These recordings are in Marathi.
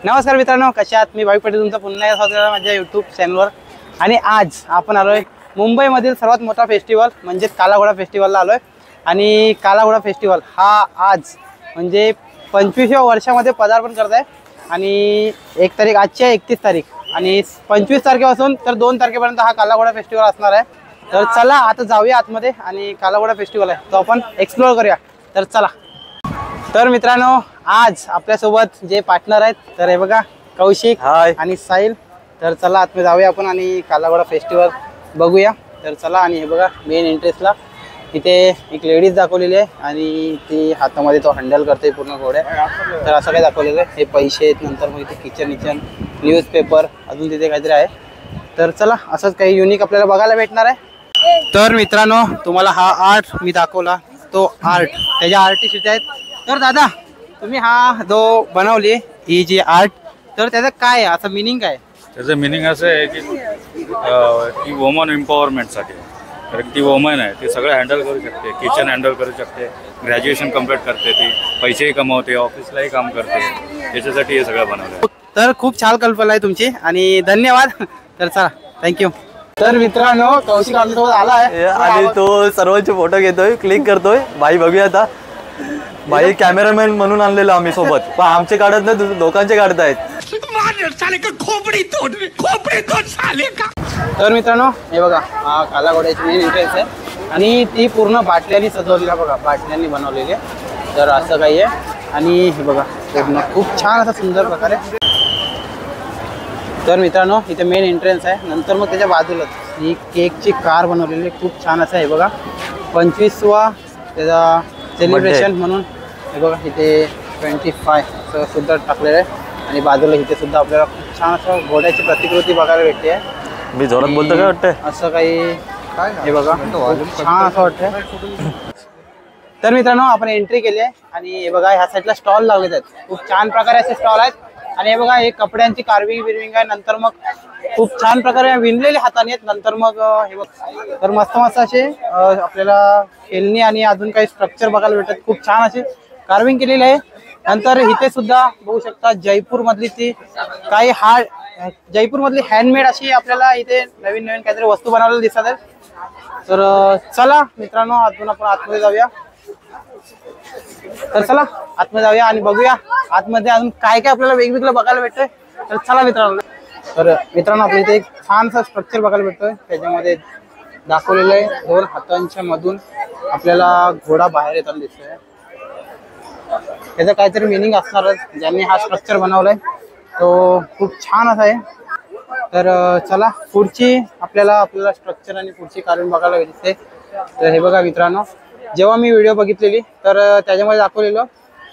नमस्कार मित्रांनो, कसे आहात? मी भाविक पटेल तुमचं पुन्हा स्वागत आहे माझ्या यूट्यूब चॅनलवर। आणि आज आपण आलोय मुंबईमधील सर्वात मोठा फेस्टिवल म्हणजे काला घोडा फेस्टिवलला आलोय। आणि काला घोडा फेस्टिवल हा आज म्हणजे 25व्या वर्षामध्ये पदार्पण करत आहे। आणि 1 तारीख आजची आहे, 31 तारीख आणि 25 तारखेपासून तर 2 तारखेपर्यंत हा काला घोडा फेस्टिवल असणार आहे। तर चला आता जाऊया आतमध्ये आणि काला घोडा फेस्टिवल आहे तो आपण एक्सप्लोर करूया। तर चला। तर मित्रांनो, आज आपल्यासोबत जे पार्टनर आहेत तर हे बघा, कौशिक आणि साहिल। तर चला आतमध्ये जाऊया आपण आणि काला घोडा फेस्टिवल बघूया। तर चला। आणि हे बघा, मेन एंट्रेसला इथे एक लेडीज दाखवलेली आहे आणि ती हातामध्ये तो हँडल करते पूर्ण घोड्या। तर असं काय दाखवलेलं आहे, हे पैसे आहेत, नंतर मग इथे किचन न्यूजपेपर अजून तिथे काहीतरी आहे। तर चला, असंच काही युनिक आपल्याला बघायला भेटणार आहे। तर मित्रांनो, तुम्हाला हा आर्ट मी दाखवला, तो आर्ट त्याच्या आर्टिस्ट इथे आहेत। तर दादा, तुम्ही हा जो बनवली ही जी आर्ट, तर त्याचं काय आहे, असं मिनिंग काय? त्याचं मिनिंग असं आहे की ती वुमन एम्पॉवरमेंटसाठी, कारण ती वुमन आहे, ती सगळं हँडल करू शकते, किचन हँडल करू शकते, ग्रॅज्युएशन कम्प्लीट करते, ती पैसेही कमवते, ऑफिसलाही काम करते, त्याच्यासाठी हे सगळं बनवलं। तर खूप छान कल्पना आहे तुमची आणि धन्यवाद। तर चला, थँक्यू। तर मित्रांनो, कौशिक आमच्यासोबत आला आहे आणि तो सर्वांचे फोटो घेतोय, क्लिक करतोय। बाई बघूया आता, बाई कॅमेरामॅन म्हणून आणलेलो आम्ही सोबत, पण आमचे काढत नाही, लोकांचे काढतायत। तर मित्रांनो, हे बघा, हा काला घोड्याची मेन एंट्रन्स आहे आणि ती पूर्ण बाटल्यांनी सजवलेली आहे, बघा बाटल्यांनी बनवलेली आहे। तर असं काही आहे आणि हे बघा, पूर्ण खूप छान असा सुंदर प्रकारे। तर मित्रांनो, इथे मेन एंट्रन्स आहे, नंतर मग त्याच्या बाजूलाच ही केकची कार बनवलेली आहे, खूप छान असं आहे बघा। 25वा त्याचा सेलिब्रेशन म्हणून हे बघा, इथे 25 असं सुद्धा टाकलेलं आहे। आणि बाजूला इथे सुद्धा आपल्याला खूप छान असं घोड्याची प्रतिकृती बघायला भेटते आहे। मी जोरात बोलतो काय वाटतंय, असं काही हे बघा, खूप छान असं वाटतंय। तर मित्रांनो, आपण एंट्री केली आहे आणि हे बघा, ह्या साईडला स्टॉल लागलेत आहेत, खूप छान प्रकारे असे स्टॉल आहेत। आणि हे बघा, हे कपड्यांची कार्विंग आहे, नंतर मग खूप छान प्रकारे विणलेले हाताने आहेत। नंतर मग हे बघ, तर मस्त असे आपल्याला खेळणी आणि अजून काही स्ट्रक्चर बघायला भेटतात, खूप छान असे कार्विंग केलेले आहे। नंतर इथे सुद्धा बघू शकता, जयपूर मधली ती काही जयपूर मधली हँडमेड अशी आपल्याला इथे नवीन काहीतरी वस्तू बनवलेल्या दिसत आहेत। तर चला मित्रांनो, अजून आपण आतमध्ये जाऊया। तर चला आतमध्ये जाऊया आणि बघूया आतमध्ये अजून काय काय आपल्याला वेगवेगळं बघायला भेटतंय। तर चला मित्रांनो। तर मित्रांनो, आपल्या इथे एक छानसा स्ट्रक्चर बघायला भेटतोय, त्याच्यामध्ये दाखवलेलं आहे 2 हातांच्या मधून आपल्याला घोडा बाहेर येताना दिसतोय। त्याचं काहीतरी मिनिंग असणारच, ज्यांनी हा स्ट्रक्चर बनवलाय तो खूप छान असा आहे। तर चला, पुढची आपल्याला स्ट्रक्चर आणि पुढची कार्विंग बघायला भेटते। तर हे बघा मित्रांनो, जेव्हा मी व्हिडिओ बघितलेली तर त्याच्यामध्ये दाखवलेलं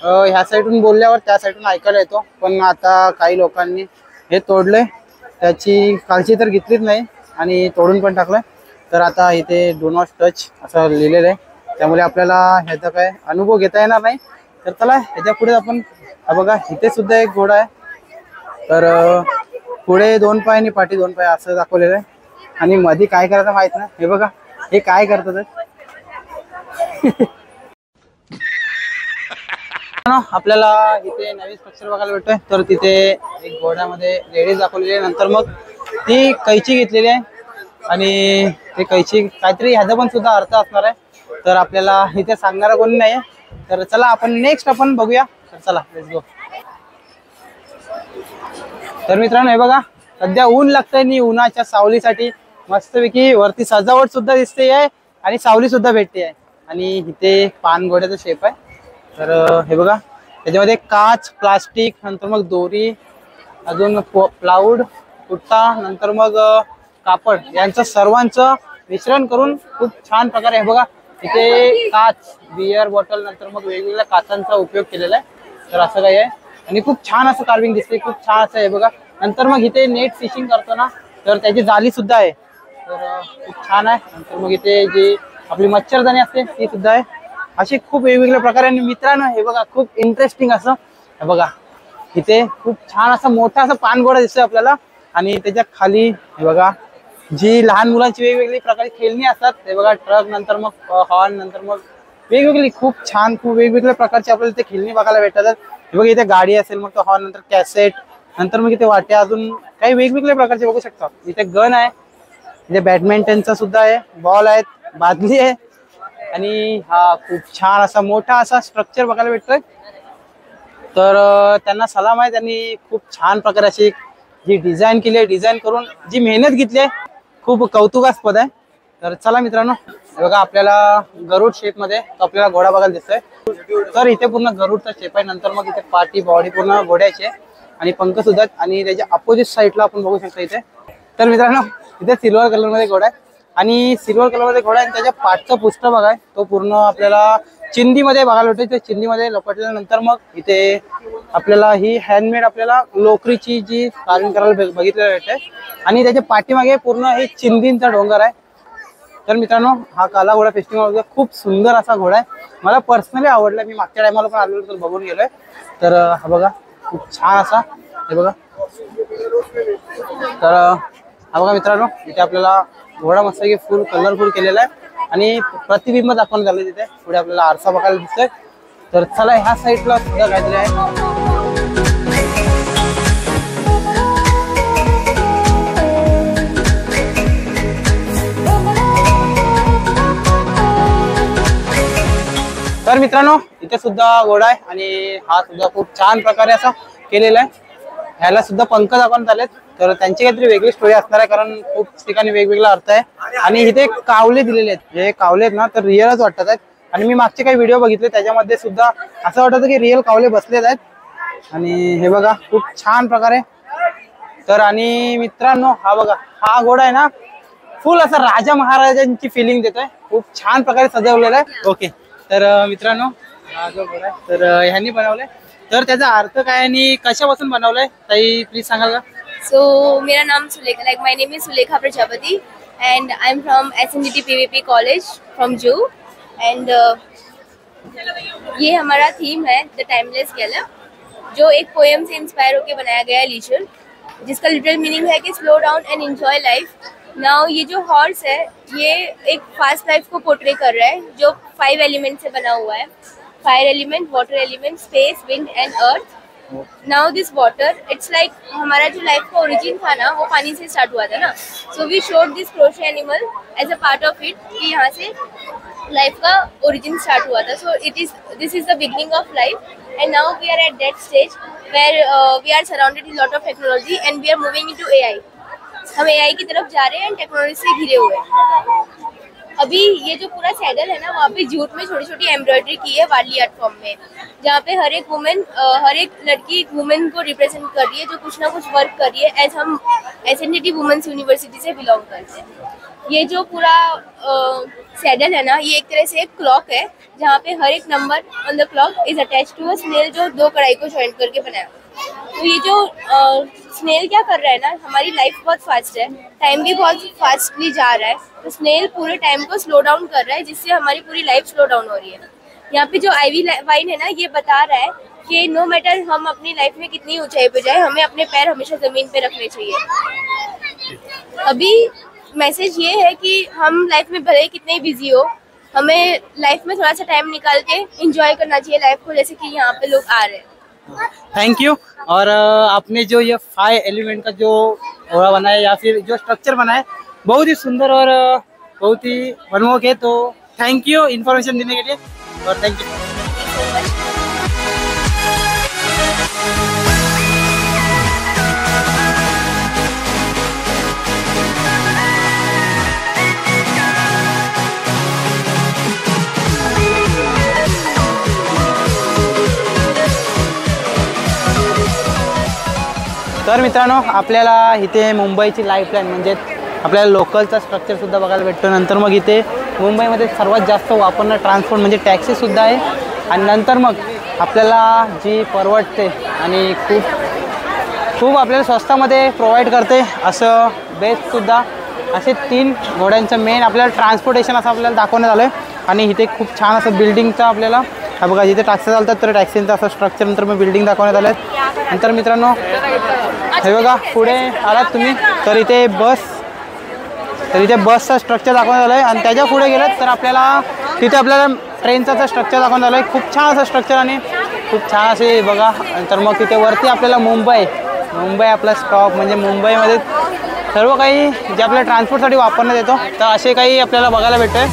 ह्या साईडून बोलल्यावर त्या साईडून ऐकायला येतो, पण आता काही लोकांनी हे तोडलंय, त्याची काळजी तर घेतलीच नाही आणि तोडून पण टाकलंय। तर आता इथे डू नॉट टच असं लिहिलेलं आहे, त्यामुळे आपल्याला ह्याचा काय अनुभव घेता येणार नाही। तर चला, ह्याच्या पुढे आपण बघा, इथे सुद्धा एक घोडा आहे। तर पुढे 2 पाय आणि पाठी 2 पाय असं दाखवलेलं आहे आणि मध्ये काय करायचं माहित नाही। हे बघा, हे काय करतात आपल्याला इथे नवीन स्ट्रक्चर बघायला भेटतोय। तर तिथे एक घोड्यामध्ये लेडीज दाखवलेली आहे, नंतर मग ती कैची घेतलेली आहे आणि ते कैची काहीतरी ह्याचा पण सुद्धा अर्थ असणार आहे। तर आपल्याला इथे सांगणारा कोणी नाही आहे। तर चला, आपण नेक्स्ट आपण बघूया। तर चला, लेट्स गो। तर मित्रांनो, हे बघा, सध्या ऊन लागतंय आणि उन्हाच्या सावलीसाठी मस्तपैकी वरती सजावट सुद्धा दिसते आहे आणि सावली सुद्धा भेटते आहे। आणि इथे पानघोड्याचा शेप आहे। तर हे बघा, त्याच्यामध्ये काच, प्लास्टिक, नंतर मग दोरी, अजून प्लाऊड, पुट्टा, नंतर मग कापड यांचं सर्वांचं मिश्रण करून खूप छान प्रकारे हे बघा, इथे काच, बियर बॉटल, नंतर मग वेगवेगळ्या काचांचा उपयोग केलेला आहे। तर असं काही आहे आणि खूप छान असं कार्विंग दिसते, खूप छान असं आहे बघा। नंतर मग इथे नेट फिशिंग करतो ना, तर त्याची जाली सुद्धा आहे, तर खूप छान आहे। नंतर मग इथे जी आपली मच्छरदाणी असते ती सुद्धा आहे। असे खूप वेगवेगळ्या प्रकारे। आणि मित्रांनो, हे बघा, खूप इंटरेस्टिंग असं हे बघा, इथे खूप छान असं मोठा असं पानघोडा दिसतोय आपल्याला आणि त्याच्या खाली हे बघा, जी लहान मुलांची वेगवेगळी प्रकारची खेळणी असतात, हे बघा, ट्रक, नंतर मग हॉर्न, नंतर मग वेगवेगळी खूप छान, खूप वेगवेगळ्या प्रकारची आपल्याला इथे खेळणी बघायला भेटतात। हे बघा, इथे गाडी असेल, मग तो हॉर्न, नंतर कॅसेट, नंतर मग इथे वाट्या अजून काही वेगवेगळ्या प्रकारचे बघू शकता. इथे गन आहे, इथे बॅडमिंटनचा सुद्धा आहे, बॉल आहेत, बादली आहे आणि हा खूप छान असा मोठा असा स्ट्रक्चर बघायला भेटतोय. तर त्यांना सलाम आहे, त्यांनी खूप छान प्रकारे अशी जी डिझाईन केली आहे, डिझाईन करून जी मेहनत घेतली आहे खूप कौतुकास्पद आहे. तर चला मित्रांनो, बघा आपल्याला गरुड शेप मध्ये आपल्याला घोडा बघायला दिसतोय. तर इथे पूर्ण गरुडचा शेप आहे. नंतर मग इथे पाठी बॉडी पूर्ण घोड्याची आहे आणि पंख सुद्धा आहेत आणि त्याच्या अपोजिट साईडला आपण बघू शकतो इथे. तर मित्रांनो, इथे सिल्वर कलर मध्ये घोडा आहे आणि सिल्वर कलर मध्ये घोडा आहे आणि त्याच्या पाठचा पुष्ठ बघा आहे तो पूर्ण आपल्याला चिंदीमध्ये बघायला भेटतो. ते चिंदीमध्ये लपटल्यानंतर मग इथे आपल्याला ही हँडमेड आपल्याला लोकरीची जी कार्विंग करायला बघितलेलं भेटते आणि त्याच्या पाठीमागे पूर्ण हे चिंदींचा डोंगर आहे. तर मित्रांनो, हा काला घोडा फेस्टिवल खूप सुंदर असा घोडा आहे, मला पर्सनली आवडला. मी मागच्या टायमाला पण आलेलो तर बघून गेलोय. तर हा बघा खूप छान असा, हे बघा. तर हा बघा मित्रांनो, इथे आपल्याला घोडा मस्त की फुल कलरफुल केलेला आहे आणि प्रतिबिंब दाखवण्यात आलं. तिथे पुढे आपल्याला आरसा बघायला दिसतोय. तर चला ह्या साईडला सुद्धा काहीतरी आहे. तर मित्रांनो, इथे सुद्धा घोडा आहे आणि हा सुद्धा खूप छान प्रकारे असा केलेला आहे. ह्याला सुद्धा पंख दाखवण्यात आलेत. तर त्यांची काहीतरी वेगळी स्टोरी असणार आहे, कारण खूप ठिकाणी वेगवेगळा अर्थ आहे. आणि इथे कावले दिलेले आहेत, जे कावले आहेत ना तर रिअलच वाटतात आहेत. आणि मी मागचे काही व्हिडिओ बघितले त्याच्यामध्ये सुद्धा असं वाटतं की रिअल कावले बसलेत आहेत. आणि हे बघा खूप छान प्रकारे. तर आणि मित्रांनो, हा बघा हा घोडा आहे ना फुल असा राजा महाराजांची फिलिंग देतोय, खूप छान प्रकारे सजवलेला आहे. ओके, तर मित्रांनो, हा जो घोडा आहे तर ह्यांनी बनवलाय. तर त्याचा अर्थ काय आणि कशापासून बनवलाय ताई प्लीज सांगाल का? So, मेरा नाम Sulekha, like my name is Sulekha Prajapati and I'm from SNDT PVP College from Jew and ये हमारा थीम है द टाइमलेस गैलप, जो एक पोएम से इंस्पायर होकर बनाया गया है लीचर, जिसका लिटरल मीनिंग है कि slow down end enjoy life. Now ये जो हॉर्स है ये एक फास्ट लाइफ को पोर्ट्रे कर रहा है, जो 5 एलिमेंट से बना हुआ है. Fire element, water element, space, wind and earth. Now this water, it's like हमारा जो लाइफ का ओरिजिन था ना वो पानी से स्टार्ट हुआ था ना. So we showed this crochet animal as a part of it कि यहाँ से लाइफ का ओरिजिन स्टार्ट हुआ था. So this is the beginning of life and now we are at that stage where we are surrounded with lot of technology and we are moving into AI. हम एआई की तरफ जा रहे हैं एंड टेक्नोलॉजी से घिरे हुए हैं. अभी ये जो पूरा सैडल है ना, वहाँ पे जूट में छोटी छोटी एम्ब्रॉयडरी की है वार्ली आर्ट फॉर्म में, जहाँ पे हर एक वुमेन, हर एक लड़की एक वुमेन को रिप्रेजेंट कर रही है, जो कुछ ना कुछ वर्क कर रही है. एज हम SNDT वुमेन्स यूनिवर्सिटी से बिलोंग करते हैं. ये जो पूरा सैडल है ना, ये एक तरह से एक क्लॉक है, जहाँ पे हर एक number on the clock is attach to a snail, जो 2 कढ़ाई को ज्वाइन करके बनाया. तो ये जो स्नेल क्या कर रहा है ना, हमारी लाइफ बहुत फास्ट है, टाइम भी बहुत फास्टली जा रहा है, तो स्नेल पूरे टाइम को स्लो डाउन कर रहा है, जिससे हमारी पूरी लाइफ स्लो डाउन हो रही है. यहाँ पे जो आईवी वाइन है ना, ये बता रहा है कि नो मैटर हम अपनी लाइफ में कितनी ऊंचाई पे जाए, हमें अपने पैर हमेशा जमीन पे रखने चाहिए. अभी मैसेज ये है कि हम लाइफ में भले कितने बिजी हो, हमें लाइफ में थोड़ा सा टाइम निकाल के एंजॉय करना चाहिए लाइफ को, जैसे कि यहाँ पे लोग आ रहे हैं. Thank you. और आपने जो ये 5 एलिमेंट का जो घोड़ा बनाया या फिर जो स्ट्रक्चर बनाया बहुत ही सुंदर और बहुत ही मनमोहक है. तो थैंक यू इन्फॉर्मेशन देने के लिए और थैंक यू. तर मित्रांनो, आपल्याला इथे मुंबईची लाईफलाईन म्हणजे आपल्याला लोकलचा स्ट्रक्चरसुद्धा बघायला भेटतो. नंतर मग इथे मुंबईमध्ये सर्वात जास्त वापरणं ट्रान्सपोर्ट म्हणजे टॅक्सीसुद्धा आहे. आणि नंतर मग आपल्याला जी परवडते आणि खूप आपल्याला स्वस्तामध्ये प्रोव्हाइड करते असं बेस्टसुद्धा, असे 3 घोड्यांचं मेन आपल्याला ट्रान्सपोर्टेशन असं आपल्याला दाखवण्यात आलं आहे. आणि इथे खूप छान असं बिल्डिंगचं आपल्याला हा बघा, जिथे टॅक्सी चालतात तर टॅक्सींचं असं स्ट्रक्चर नंतर मग बिल्डिंग दाखवण्यात आलं आहे. नंतर मित्रांनो, हे बघा पुढे आलात तुम्ही तर इथे बसचं स्ट्रक्चर दाखवण्यात आलं आहे. आणि त्याच्या पुढे गेलं तर आपल्याला तिथे आपल्याला ट्रेनचं स्ट्रक्चर दाखवण्यात आलं आहे. खूप छान असं स्ट्रक्चर आणि खूप छान असे बघा. नंतर मग तिथे वरती आपल्याला मुंबई मुंबई आपला स्टॉप म्हणजे मुंबईमध्ये सर्व काही जे आपल्या ट्रान्सपोर्टसाठी वापरण्यात येतो तर असे काही आपल्याला बघायला भेटते.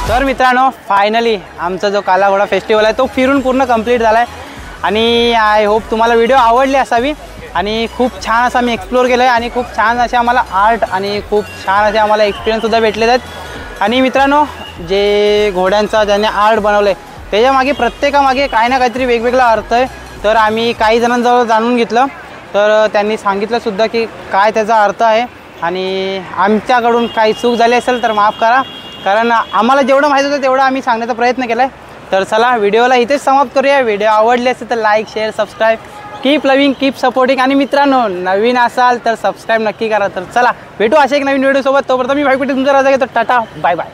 तर मित्रांनो फायनली आमचा जो काला घोडा फेस्टिवल आहे तो फिरून पूर्ण कंप्लीट झाला आहे आणि आय होप तुम्हाला व्हिडिओ आवडली असावी आणि खूप छान असं आम्ही एक्सप्लोर केलं आहे आणि खूप छान असे आम्हाला आर्ट आणि खूप छान असे आम्हाला एक्सपिरियन्ससुद्धा भेटलेले आहेत. आणि मित्रांनो जे घोड्यांचा ज्याने आर्ट बनवलं आहे त्याच्यामागे प्रत्येकामागे काही ना काहीतरी वेगवेगळा अर्थ आहे. तर आम्ही काही जणांजवळ जाणून घेतलं तर त्यांनी सांगितलंसुद्धा की काय त्याचा अर्थ आहे आणि आमच्याकडून काही चूक झाली असेल तर माफ करा, कारण आम्हाला जेवढं माहीत होतं तेवढं आम्ही सांगण्याचा प्रयत्न केला आहे. तर चला व्हिडिओला इथेच समाप्त करूया. व्हिडिओ आवडले असेल तर like share subscribe keep loving keep supporting आणि मित्रांनो नवीन असाल तर सबस्क्राईब नक्की करा. तर चला भेटू अशा एक नवीन व्हिडिओसोबत. तोपर्यंत मी भाई पेटे तुमचा राजा घेतो. Tata bye bye.